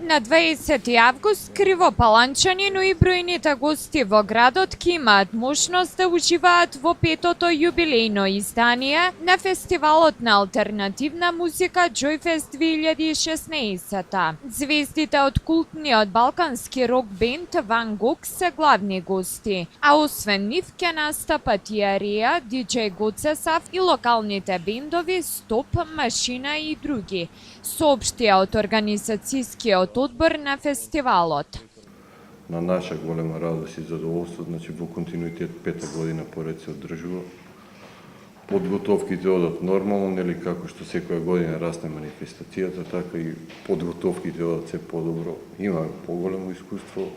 На 20 август кривопаланчани, но и бројните гости во градот ќе имаат можност да уживаат во петото јубилејно издание на фестивалот на алтернативна музика Joyfest 2016. Звездите од култниот балкански рок бенд Ван Гог се главни гости, а освен нив ќе настапат и Ареа, DJ Гоцесав и локалните бендови Стоп, Машина и други, соопштија од организацијскиот одбор на фестивалот. На наша голема радост и задоволство, значи во континуитет 5-та година поред се одржува. Подготовките одат нормално, нели како што секоја година расте манифестацијата, така и подготовките одат се подобро. Имаме поголемо искуство.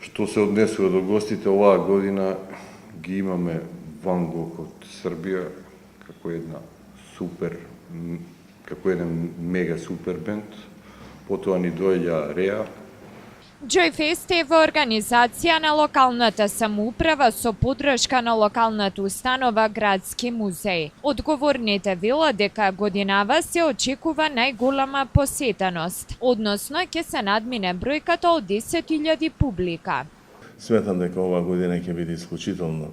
Што се однесува до гостите, оваа година ги имаме Ван Гог од Србија како еден мега супер бенд. Потоа ни доаѓа Реа. Joyfest е во организација на локалната самоуправа со поддршка на локалната установа Градски музеј. Одговорните вела дека годинава се очекува најголема посетеност, односно ќе се надмине бројката од 10.000 публика. Сметам дека оваа година ќе биде исклучително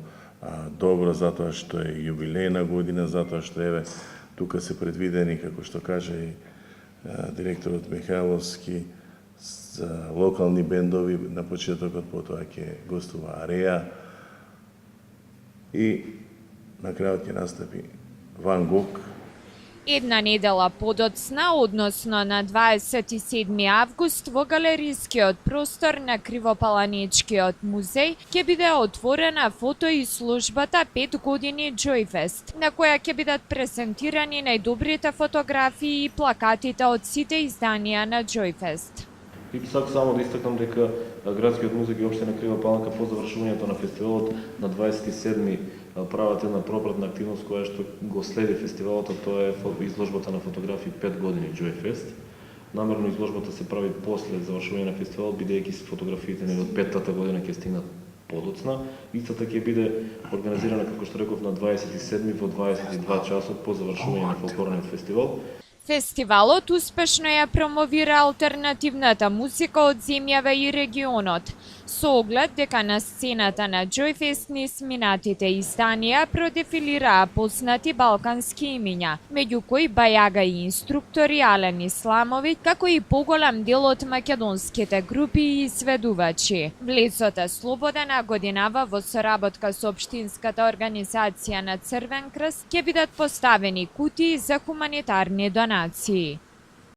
добро, затоа што е јубилејна година, затоа што еве тука се предвидени, како што кажа и директорот Михајловски, за локални бендови на почетокот, потоа ќе гостува Ареа и на крајот ќе настапи Ван Гог. Една недела подоцна, односно на 27 август, во галерискиот простор на Кривопаланичкиот музеј ќе биде отворена фото изложбата 5 години Joyfest, на која ќе бидат презентирани најдобрите фотографии и плакатите од сите изданија на Joyfest. И сакам само да истакнам дека Градскиот музеј и општина Крива Паланка по завршувањето на фестивалот на 27 прават една пропратна активност која што го следи фестивалот, а тоа е изложбата на фотографии 5 години Joyfest. Намерно изложбата се прави после завршување на фестивалот, бидејќи фотографиите од 5-та година ќе стигнат подоцна. Истата ќе биде организирана, како што реков, на 27 во 22 часот по завршување на фолклорниот фестивал. Фестивалот успешно ја промовира алтернативната музика од земјава и регионот, со оглед дека на сцената на Joyfest низ минатите изданија продефилираа познати балкански имиња, меѓу кои Бајага и инструктори Ален Исламовиќ, како и поголем дел од македонските групи и изведувачи. Влезот е слободен, а годинава во соработка со општинската организација на Црвен крст ќе бидат поставени кутии за хуманитарни донации.